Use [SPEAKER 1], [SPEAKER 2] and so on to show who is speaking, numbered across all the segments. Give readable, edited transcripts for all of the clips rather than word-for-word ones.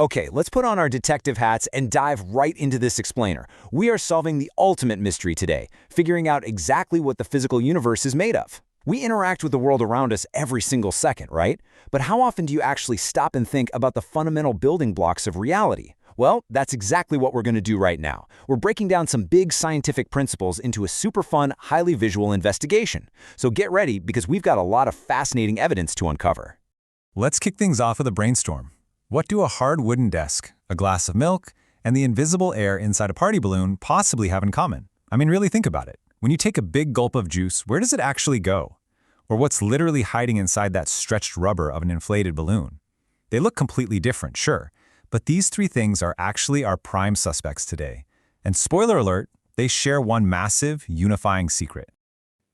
[SPEAKER 1] Okay, let's put on our detective hats and dive right into this explainer. We are solving the ultimate mystery today, figuring out exactly what the physical universe is made of. We interact with the world around us every single second, right? But how often do you actually stop and think about the fundamental building blocks of reality? Well, that's exactly what we're going to do right now. We're breaking down some big scientific principles into a super fun, highly visual investigation. So get ready because we've got a lot of fascinating evidence to uncover.
[SPEAKER 2] Let's kick things off with a brainstorm. What do a hard wooden desk, a glass of milk, and the invisible air inside a party balloon possibly have in common? I mean, really think about it. When you take a big gulp of juice, where does it actually go? Or what's literally hiding inside that stretched rubber of an inflated balloon? They look completely different, sure, but these three things are actually our prime suspects today. And spoiler alert, they share one massive, unifying secret.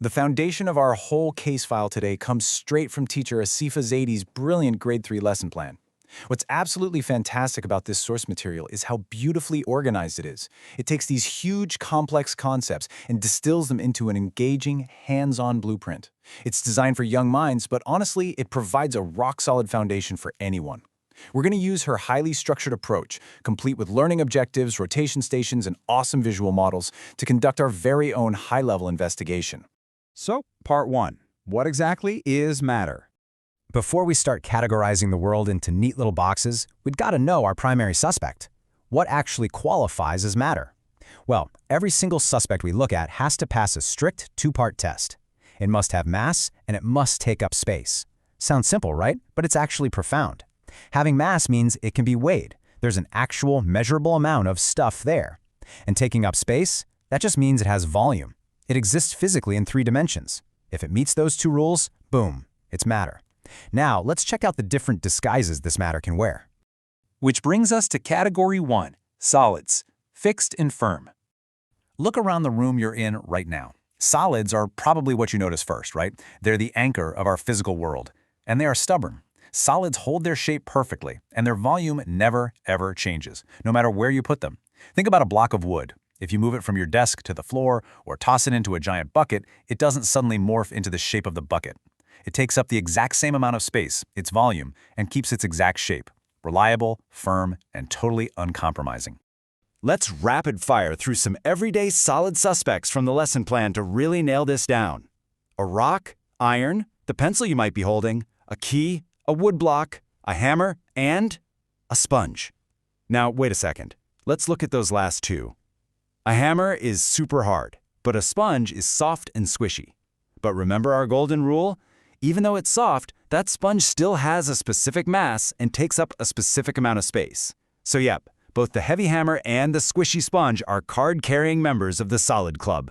[SPEAKER 3] The foundation of our whole case file today comes straight from teacher Asifa Zaidi's brilliant Grade 3 lesson plan. What's absolutely fantastic about this source material is how beautifully organized it is. It takes these huge, complex concepts and distills them into an engaging, hands-on blueprint. It's designed for young minds, but honestly, it provides a rock-solid foundation for anyone. We're going to use her highly structured approach, complete with learning objectives, rotation stations, and awesome visual models, to conduct our very own high-level investigation.
[SPEAKER 4] So, part 1. What exactly is matter?
[SPEAKER 5] Before we start categorizing the world into neat little boxes, we've got to know our primary suspect. What actually qualifies as matter? Well, every single suspect we look at has to pass a strict two-part test. It must have mass, and it must take up space. Sounds simple, right? But it's actually profound. Having mass means it can be weighed. There's an actual, measurable amount of stuff there. And taking up space? That just means it has volume. It exists physically in 3 dimensions. If it meets those 2 rules, boom, it's matter. Now, let's check out the different disguises this matter can wear.
[SPEAKER 6] Which brings us to Category 1, solids, fixed and firm.
[SPEAKER 3] Look around the room you're in right now. Solids are probably what you notice first, right? They're the anchor of our physical world, and they are stubborn. Solids hold their shape perfectly, and their volume never, ever changes, no matter where you put them. Think about a block of wood. If you move it from your desk to the floor or toss it into a giant bucket, it doesn't suddenly morph into the shape of the bucket. It takes up the exact same amount of space, its volume, and keeps its exact shape. Reliable, firm, and totally uncompromising.
[SPEAKER 4] Let's rapid fire through some everyday solid suspects from the lesson plan to really nail this down. A rock, iron, the pencil you might be holding, a key, a wood block, a hammer, and a sponge. Now, wait a second. Let's look at those last 2. A hammer is super hard, but a sponge is soft and squishy. But remember our golden rule? Even though it's soft, that sponge still has a specific mass and takes up a specific amount of space. So yep, both the heavy hammer and the squishy sponge are card-carrying members of the Solid Club.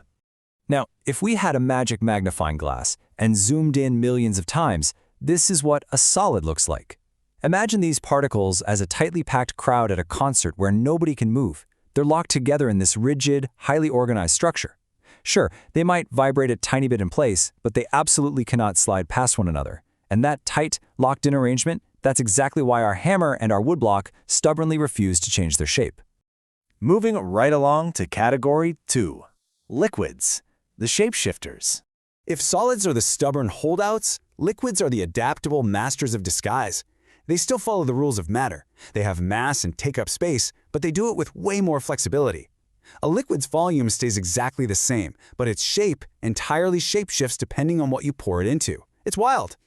[SPEAKER 5] Now, if we had a magic magnifying glass and zoomed in millions of times, this is what a solid looks like. Imagine these particles as a tightly packed crowd at a concert where nobody can move. They're locked together in this rigid, highly organized structure. Sure, they might vibrate a tiny bit in place, but they absolutely cannot slide past one another. And that tight, locked-in arrangement, that's exactly why our hammer and our woodblock stubbornly refuse to change their shape.
[SPEAKER 4] Moving right along to Category 2. Liquids, the shapeshifters. If solids are the stubborn holdouts, liquids are the adaptable masters of disguise. They still follow the rules of matter. They have mass and take up space, but they do it with way more flexibility. A liquid's volume stays exactly the same, but its shape entirely shapeshifts depending on what you pour it into. It's wild.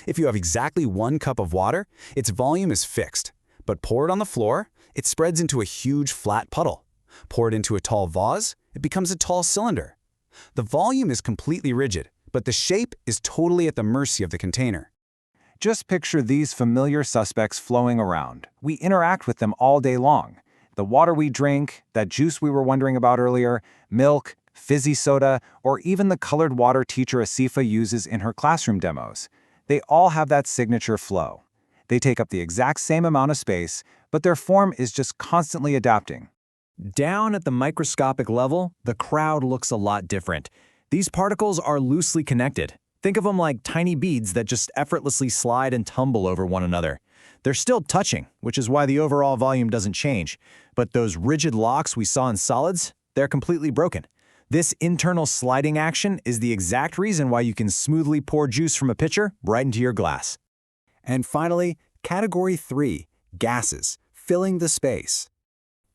[SPEAKER 4] If you have exactly 1 cup of water, its volume is fixed. But pour it on the floor, it spreads into a huge flat puddle. Pour it into a tall vase, it becomes a tall cylinder. The volume is completely rigid, but the shape is totally at the mercy of the container.
[SPEAKER 3] Just picture these familiar suspects flowing around. We interact with them all day long. The water we drink, that juice we were wondering about earlier, milk, fizzy soda, or even the colored water teacher Asifa uses in her classroom demos. They all have that signature flow. They take up the exact same amount of space, but their form is just constantly adapting.
[SPEAKER 7] Down at the microscopic level, the crowd looks a lot different. These particles are loosely connected. Think of them like tiny beads that just effortlessly slide and tumble over one another. They're still touching, which is why the overall volume doesn't change. But those rigid locks we saw in solids, they're completely broken. This internal sliding action is the exact reason why you can smoothly pour juice from a pitcher right into your glass.
[SPEAKER 4] And finally, Category 3, gases, filling the space.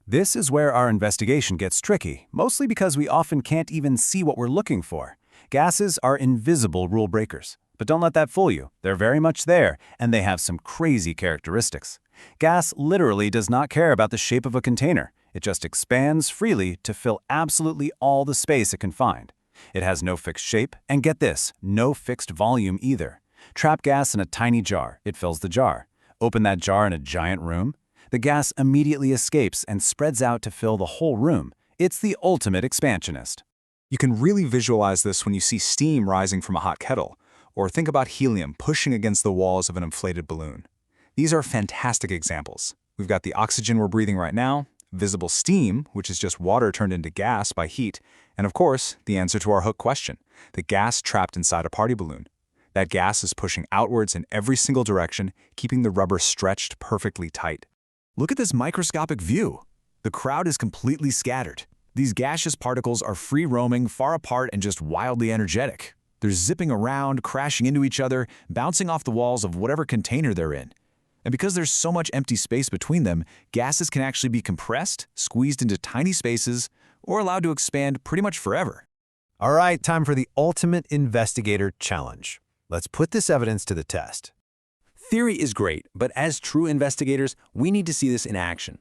[SPEAKER 4] This is where our investigation gets tricky, mostly because we often can't even see what we're looking for. Gases are invisible rule breakers. But don't let that fool you. They're very much there, and they have some crazy characteristics. Gas literally does not care about the shape of a container. It just expands freely to fill absolutely all the space it can find. It has no fixed shape, and get this, no fixed volume either. Trap gas in a tiny jar, it fills the jar. Open that jar in a giant room. The gas immediately escapes and spreads out to fill the whole room. It's the ultimate expansionist.
[SPEAKER 8] You can really visualize this when you see steam rising from a hot kettle, or think about helium pushing against the walls of an inflated balloon. These are fantastic examples. We've got the oxygen we're breathing right now, visible steam, which is just water turned into gas by heat, and of course, the answer to our hook question, the gas trapped inside a party balloon. That gas is pushing outwards in every single direction, keeping the rubber stretched perfectly tight.
[SPEAKER 3] Look at this microscopic view. The crowd is completely scattered. These gaseous particles are free-roaming, far apart, and just wildly energetic. They're zipping around, crashing into each other, bouncing off the walls of whatever container they're in. And because there's so much empty space between them, gases can actually be compressed, squeezed into tiny spaces, or allowed to expand pretty much forever.
[SPEAKER 5] All right, time for the Ultimate Investigator Challenge. Let's put this evidence to the test.
[SPEAKER 6] Theory is great, but as true investigators, we need to see this in action.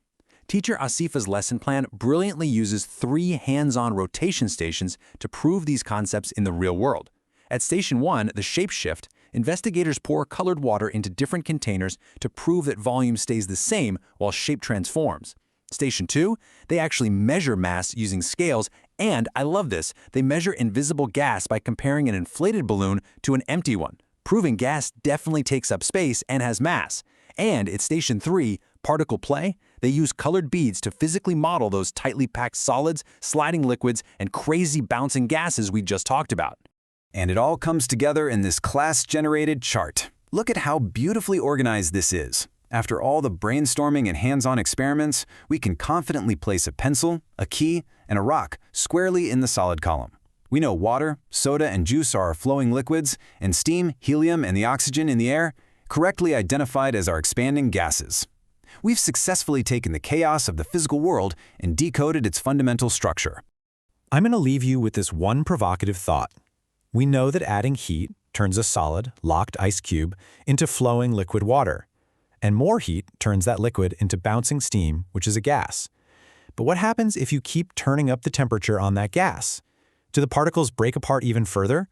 [SPEAKER 6] Teacher Asifa's lesson plan brilliantly uses 3 hands-on rotation stations to prove these concepts in the real world. At Station 1, the shape shift, investigators pour colored water into different containers to prove that volume stays the same while shape transforms. Station 2, they actually measure mass using scales, and, I love this, they measure invisible gas by comparing an inflated balloon to an empty one, proving gas definitely takes up space and has mass. And at Station 3, particle play, they use colored beads to physically model those tightly packed solids, sliding liquids, and crazy bouncing gases we just talked about.
[SPEAKER 1] And it all comes together in this class-generated chart. Look at how beautifully organized this is. After all the brainstorming and hands-on experiments, we can confidently place a pencil, a key, and a rock squarely in the solid column. We know water, soda, and juice are our flowing liquids, and steam, helium, and the oxygen in the air, correctly identified as our expanding gases. We've successfully taken the chaos of the physical world and decoded its fundamental structure.
[SPEAKER 2] I'm going to leave you with this one provocative thought. We know that adding heat turns a solid, locked ice cube into flowing liquid water, and more heat turns that liquid into bouncing steam, which is a gas. But what happens if you keep turning up the temperature on that gas? Do the particles break apart even further?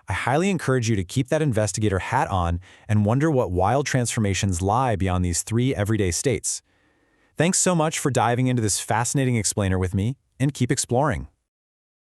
[SPEAKER 2] I highly encourage you to keep that investigator hat on and wonder what wild transformations lie beyond these 3 everyday states. Thanks so much for diving into this fascinating explainer with me, and keep exploring.